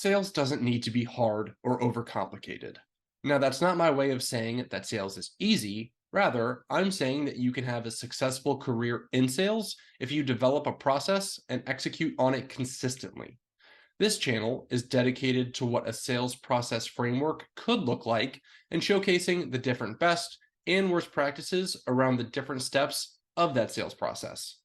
Sales doesn't need to be hard or overcomplicated. Now, that's not my way of saying that sales is easy. Rather, I'm saying that you can have a successful career in sales if you develop a process and execute on it consistently. This channel is dedicated to what a sales process framework could look like and showcasing the different best and worst practices around the different steps of that sales process.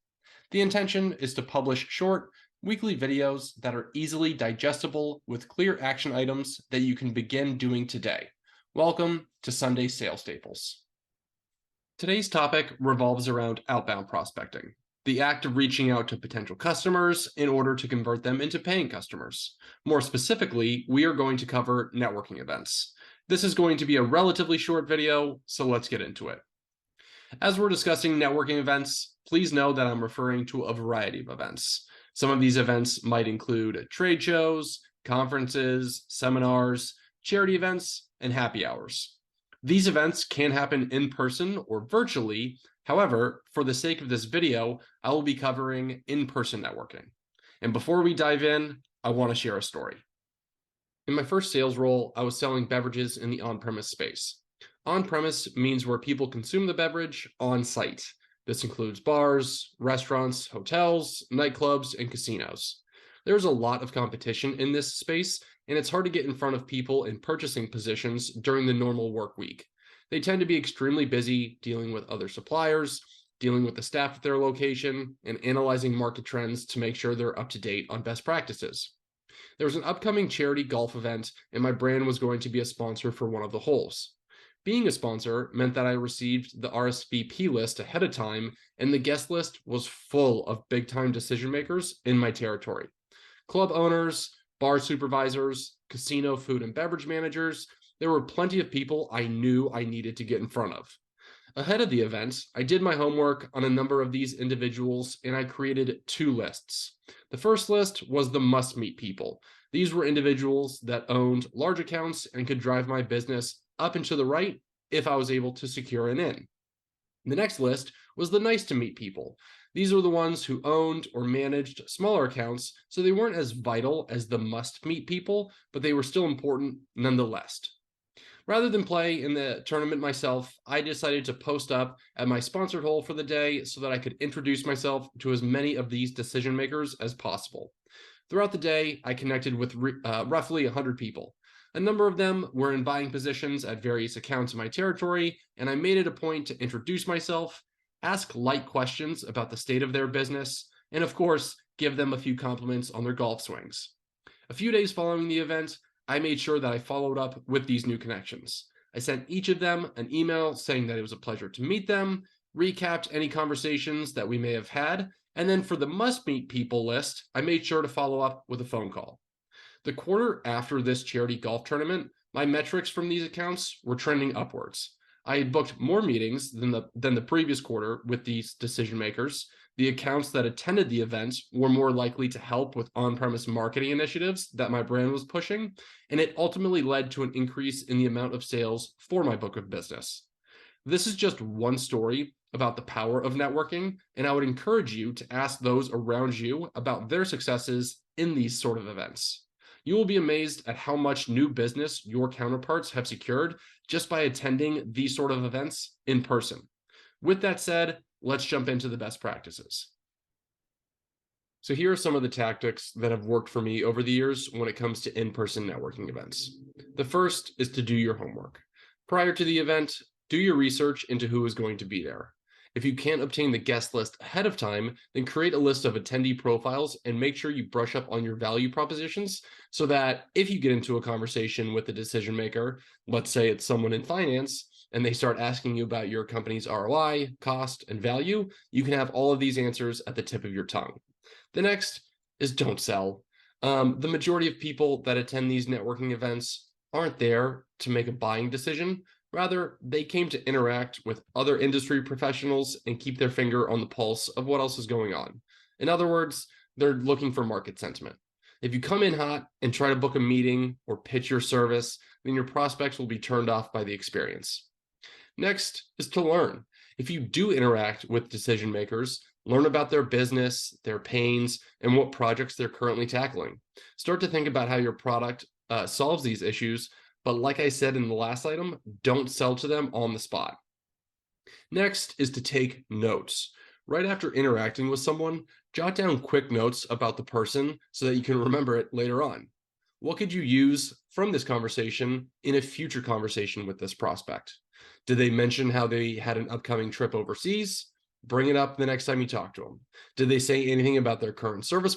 The intention is to publish short, weekly videos that are easily digestible with clear action items that you can begin doing today. Welcome to Sunday Sales Staples. Today's topic revolves around outbound prospecting, the act of reaching out to potential customers in order to convert them into paying customers. More specifically, we are going to cover networking events. This is going to be a relatively short video, so let's get into it. As we're discussing networking events, please know that I'm referring to a variety of events. Some of these events might include trade shows, conferences, seminars, charity events, and happy hours. These events can happen in person or virtually. However, for the sake of this video, I will be covering in-person networking. And before we dive in, I want to share a story. In my first sales role, I was selling beverages in the on-premise space. On-premise means where people consume the beverage on-site. This includes bars, restaurants, hotels, nightclubs, and casinos. There's a lot of competition in this space, and it's hard to get in front of people in purchasing positions during the normal work week. They tend to be extremely busy dealing with other suppliers, dealing with the staff at their location, and analyzing market trends to make sure they're up to date on best practices. There was an upcoming charity golf event, and my brand was going to be a sponsor for one of the holes. Being a sponsor meant that I received the RSVP list ahead of time, and the guest list was full of big-time decision makers in my territory. Club owners, bar supervisors, casino food and beverage managers. There were plenty of people I knew I needed to get in front of. Ahead of the event, I did my homework on a number of these individuals, and I created two lists. The first list was the must-meet people. These were individuals that owned large accounts and could drive my business up and to the right if I was able to secure an in. The next list was the nice-to-meet people. These are the ones who owned or managed smaller accounts, so they weren't as vital as the must-meet people, but they were still important nonetheless. Rather than play in the tournament myself, I decided to post up at my sponsored hole for the day so that I could introduce myself to as many of these decision makers as possible. Throughout the day, I connected with roughly 100 people. A number of them were in buying positions at various accounts in my territory, and I made it a point to introduce myself, ask light questions about the state of their business, and of course, give them a few compliments on their golf swings. A few days following the event, I made sure that I followed up with these new connections. I sent each of them an email saying that it was a pleasure to meet them, recapped any conversations that we may have had, and then for the must-meet people list, I made sure to follow up with a phone call. The quarter after this charity golf tournament, my metrics from these accounts were trending upwards. I had booked more meetings than the previous quarter with these decision makers. The accounts that attended the event were more likely to help with on-premise marketing initiatives that my brand was pushing, and it ultimately led to an increase in the amount of sales for my book of business. This is just one story about the power of networking, and I would encourage you to ask those around you about their successes in these sort of events. You will be amazed at how much new business your counterparts have secured just by attending these sort of events in person. With that said, let's jump into the best practices. So here are some of the tactics that have worked for me over the years when it comes to in-person networking events. The first is to do your homework. Prior to the event, do your research into who is going to be there. If you can't obtain the guest list ahead of time, then create a list of attendee profiles and make sure you brush up on your value propositions so that if you get into a conversation with a decision maker, let's say it's someone in finance, and they start asking you about your company's ROI, cost, and value, you can have all of these answers at the tip of your tongue. The next is don't sell. The majority of people that attend these networking events aren't there to make a buying decision. Rather, they came to interact with other industry professionals and keep their finger on the pulse of what else is going on. In other words, they're looking for market sentiment. If you come in hot and try to book a meeting or pitch your service, then your prospects will be turned off by the experience. Next is to learn. If you do interact with decision makers, Learn about their business, their pains, and what projects they're currently tackling. Start to think about how your product solves these issues, but like I said in the last item, don't sell to them on the spot. Next is to take notes. Right after interacting with someone, jot down quick notes about the person so that you can remember it later on. What could you use from this conversation in a future conversation with this prospect? Did they mention how they had an upcoming trip overseas? Bring it up the next time you talk to them. Did they say anything about their current service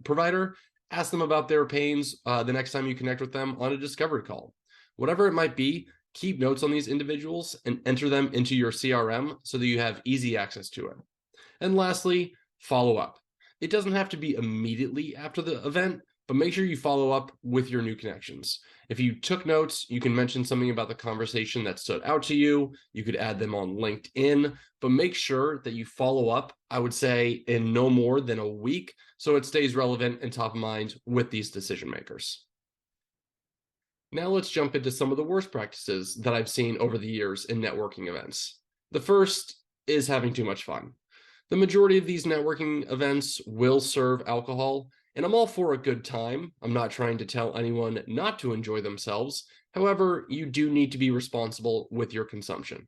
provider? Ask them about their pains the next time you connect with them on a discovery call. Whatever it might be, keep notes on these individuals and enter them into your CRM so that you have easy access to it. And lastly, follow up. It doesn't have to be immediately after the event, but make sure you follow up with your new connections. If you took notes, you can mention something about the conversation that stood out to you. You could add them on LinkedIn, but make sure that you follow up, I would say, in no more than a week, so it stays relevant and top of mind with these decision makers. Now let's jump into some of the worst practices that I've seen over the years in networking events. The first is having too much fun. The majority of these networking events will serve alcohol, and I'm all for a good time. I'm not trying to tell anyone not to enjoy themselves. However, you do need to be responsible with your consumption.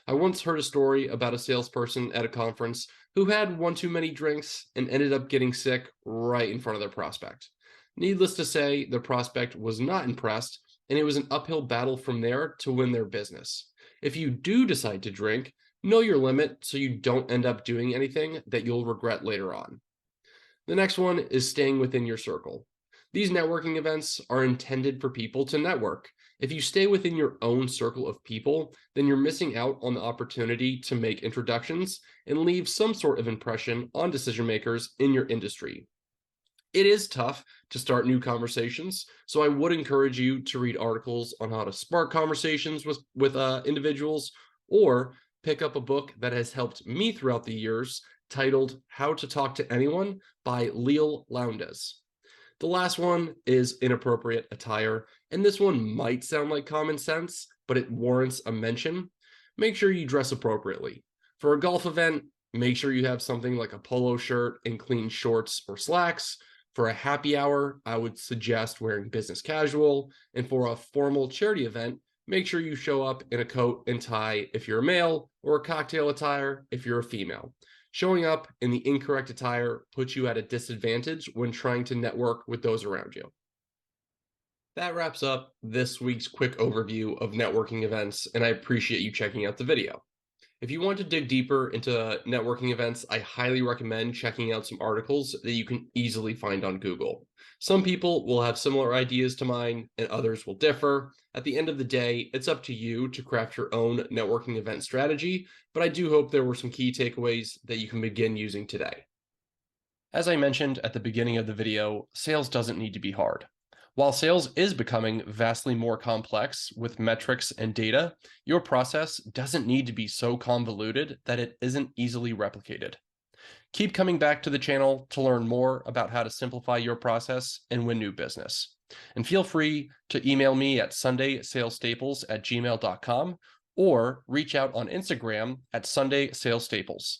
I once heard a story about a salesperson at a conference who had one too many drinks and ended up getting sick right in front of their prospect. Needless to say, the prospect was not impressed, and it was an uphill battle from there to win their business. If you do decide to drink, know your limit so you don't end up doing anything that you'll regret later on. The next one is staying within your circle. These networking events are intended for people to network. If you stay within your own circle of people, then you're missing out on the opportunity to make introductions and leave some sort of impression on decision makers in your industry. It is tough to start new conversations, so I would encourage you to read articles on how to spark conversations with individuals, or pick up a book that has helped me throughout the years titled How to Talk to Anyone by Leal Lowndes. The last one is inappropriate attire, and this one might sound like common sense, but it warrants a mention. Make sure you dress appropriately. For a golf event, make sure you have something like a polo shirt and clean shorts or slacks. For a happy hour, I would suggest wearing business casual, and for a formal charity event, make sure you show up in a coat and tie if you're a male, or a cocktail attire if you're a female. Showing up in the incorrect attire puts you at a disadvantage when trying to network with those around you. That wraps up this week's quick overview of networking events, and I appreciate you checking out the video. If you want to dig deeper into networking events, I highly recommend checking out some articles that you can easily find on Google. Some people will have similar ideas to mine, and others will differ. At the end of the day, it's up to you to craft your own networking event strategy, but I do hope there were some key takeaways that you can begin using today. As I mentioned at the beginning of the video, sales doesn't need to be hard. While sales is becoming vastly more complex with metrics and data, your process doesn't need to be so convoluted that it isn't easily replicated. Keep coming back to the channel to learn more about how to simplify your process and win new business. And feel free to email me at sundaysalesstaples@gmail.com or reach out on Instagram at sundaysalesstaples.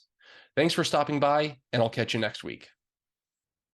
Thanks for stopping by, and I'll catch you next week.